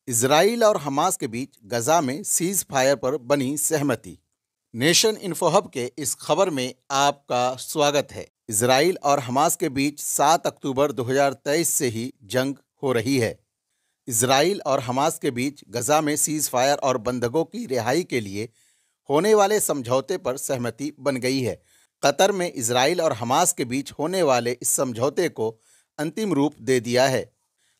Israel और Hamas के बीच गजा में सीज फायर पर बनी सहमति। नेशन इन्फोहब के इस खबर में आपका स्वागत है। इजराइल और हमास के बीच 7 अक्टूबर 2023 से ही जंग हो रही है। इजराइल और हमास के बीच गजा में सीज फायर और बंधकों की रिहाई के लिए होने वाले समझौते पर सहमति बन गई है। कतर में इजराइल और हमास के बीच होने वाले इस समझौते को अंतिम रूप दे दिया है।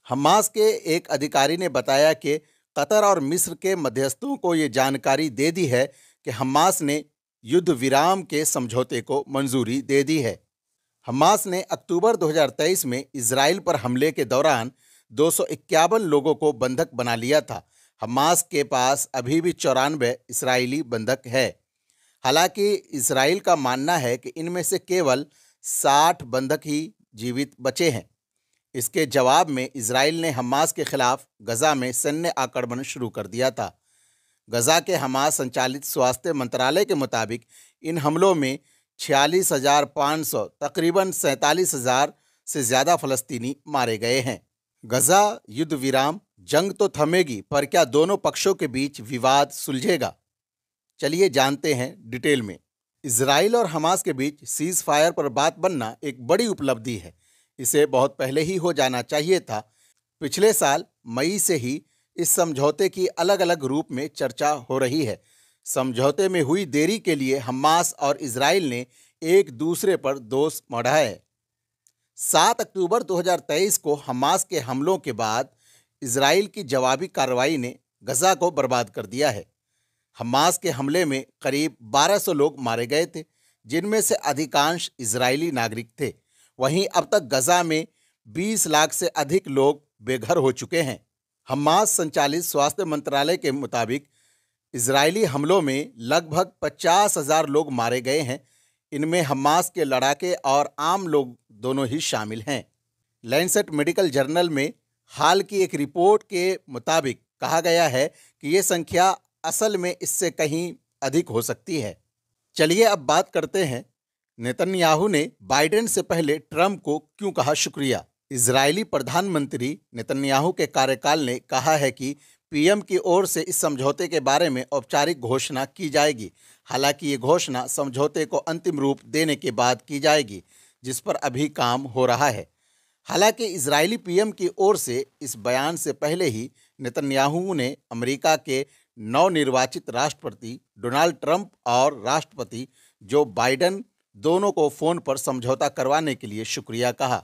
हमास के एक अधिकारी ने बताया कि कतर और मिस्र के मध्यस्थों को ये जानकारी दे दी है कि हमास ने युद्ध विराम के समझौते को मंजूरी दे दी है। हमास ने अक्टूबर 2023 में इजराइल पर हमले के दौरान 251 लोगों को बंधक बना लिया था। हमास के पास अभी भी 94 इस्राएली बंधक है। हालांकि इजराइल का मानना है कि इनमें से केवल 60 बंधक ही जीवित बचे हैं। इसके जवाब में इजराइल ने हमास के खिलाफ गजा में सैन्य आक्रमण शुरू कर दिया था। गजा के हमास संचालित स्वास्थ्य मंत्रालय के मुताबिक इन हमलों में 46,500 तकरीबन 47,000 से ज़्यादा फलस्तीनी मारे गए हैं। गजा युद्ध विराम, जंग तो थमेगी, पर क्या दोनों पक्षों के बीच विवाद सुलझेगा? चलिए जानते हैं डिटेल में। इजराइल और हमास के बीच सीज फायर पर बात बनना एक बड़ी उपलब्धि है। इसे बहुत पहले ही हो जाना चाहिए था। पिछले साल मई से ही इस समझौते की अलग अलग रूप में चर्चा हो रही है। समझौते में हुई देरी के लिए हमास और इजराइल ने एक दूसरे पर दोष मढ़ा है। 7 अक्टूबर 2023 को हमास के हमलों के बाद इजराइल की जवाबी कार्रवाई ने गजा को बर्बाद कर दिया है। हमास के हमले में करीब 1200 लोग मारे गए थे, जिनमें से अधिकांश इजरायली नागरिक थे। वहीं अब तक गजा में 20 लाख से अधिक लोग बेघर हो चुके हैं। हमास संचालित स्वास्थ्य मंत्रालय के मुताबिक इजरायली हमलों में लगभग 50,000 लोग मारे गए हैं। इनमें हमास के लड़ाके और आम लोग दोनों ही शामिल हैं। लैंसेट मेडिकल जर्नल में हाल की एक रिपोर्ट के मुताबिक कहा गया है कि ये संख्या असल में इससे कहीं अधिक हो सकती है। चलिए अब बात करते हैं, नेतन्याहू ने बाइडेन से पहले ट्रंप को क्यों कहा शुक्रिया। इजरायली प्रधानमंत्री नेतन्याहू के कार्यकाल ने कहा है कि पीएम की ओर से इस समझौते के बारे में औपचारिक घोषणा की जाएगी। हालांकि ये घोषणा समझौते को अंतिम रूप देने के बाद की जाएगी, जिस पर अभी काम हो रहा है। हालांकि इजरायली पीएम की ओर से इस बयान से पहले ही नेतन्याहू ने अमेरिका के नवनिर्वाचित राष्ट्रपति डोनाल्ड ट्रंप और राष्ट्रपति जो बाइडेन दोनों को फ़ोन पर समझौता करवाने के लिए शुक्रिया कहा।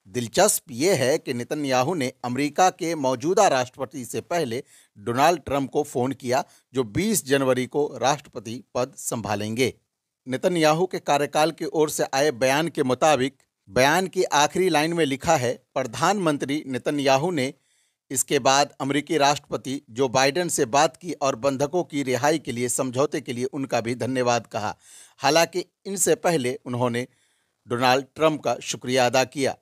दिलचस्प ये है कि नेतन्याहू ने अमेरिका के मौजूदा राष्ट्रपति से पहले डोनाल्ड ट्रंप को फ़ोन किया, जो 20 जनवरी को राष्ट्रपति पद संभालेंगे। नेतन्याहू के कार्यकाल की ओर से आए बयान के मुताबिक बयान की आखिरी लाइन में लिखा है, प्रधानमंत्री नेतन्याहू ने इसके बाद अमेरिकी राष्ट्रपति जो बाइडेन से बात की और बंधकों की रिहाई के लिए समझौते के लिए उनका भी धन्यवाद कहा। हालांकि इनसे पहले उन्होंने डोनाल्ड ट्रंप का शुक्रिया अदा किया।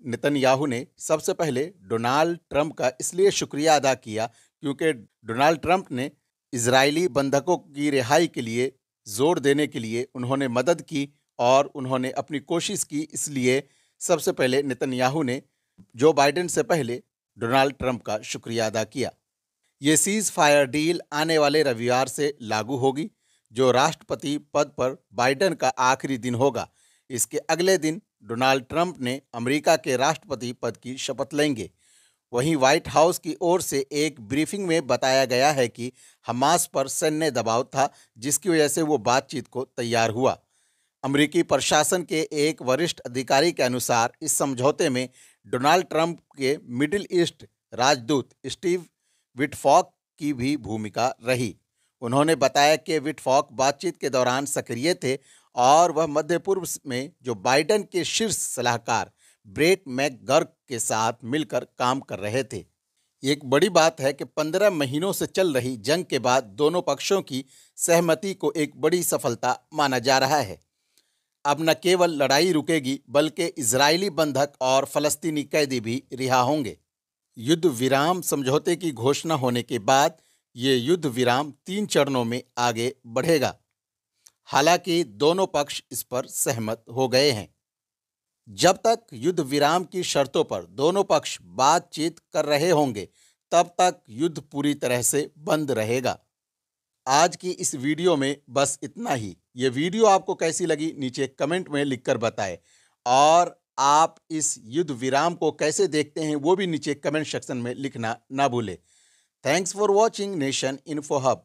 नेतन्याहू ने सबसे पहले डोनाल्ड ट्रंप का इसलिए शुक्रिया अदा किया क्योंकि डोनाल्ड ट्रंप ने इजरायली बंधकों की रिहाई के लिए जोर देने के लिए उन्होंने मदद की और उन्होंने अपनी कोशिश की। इसलिए सबसे पहले नेतन्याहू ने जो बाइडेन से पहले डोनाल्ड ट्रंप का शुक्रिया अदा किया। ये सीज फायर डील आने वाले रविवार से लागू होगी, जो राष्ट्रपति पद पर बाइडेन का आखिरी दिन होगा। इसके अगले दिन डोनाल्ड ट्रंप ने अमेरिका के राष्ट्रपति पद की शपथ लेंगे। वहीं व्हाइट हाउस की ओर से एक ब्रीफिंग में बताया गया है कि हमास पर सैन्य दबाव था, जिसकी वजह से वो बातचीत को तैयार हुआ। अमेरिकी प्रशासन के एक वरिष्ठ अधिकारी के अनुसार इस समझौते में डोनाल्ड ट्रंप के मिडिल ईस्ट राजदूत स्टीव विटफॉक की भी भूमिका रही। उन्होंने बताया कि विटफॉक बातचीत के दौरान सक्रिय थे और वह मध्य पूर्व में जो बाइडेन के शीर्ष सलाहकार ब्रेट मैकगर्क के साथ मिलकर काम कर रहे थे। एक बड़ी बात है कि 15 महीनों से चल रही जंग के बाद दोनों पक्षों की सहमति को एक बड़ी सफलता माना जा रहा है। अब न केवल लड़ाई रुकेगी, बल्कि इजरायली बंधक और फलस्तीनी कैदी भी रिहा होंगे। युद्ध विराम समझौते की घोषणा होने के बाद ये युद्ध विराम 3 चरणों में आगे बढ़ेगा। हालांकि दोनों पक्ष इस पर सहमत हो गए हैं। जब तक युद्ध विराम की शर्तों पर दोनों पक्ष बातचीत कर रहे होंगे, तब तक युद्ध पूरी तरह से बंद रहेगा। आज की इस वीडियो में बस इतना ही। ये वीडियो आपको कैसी लगी नीचे कमेंट में लिखकर बताएं और आप इस युद्ध विराम को कैसे देखते हैं वो भी नीचे कमेंट सेक्शन में लिखना ना भूलें। Thanks for watching nation info hub.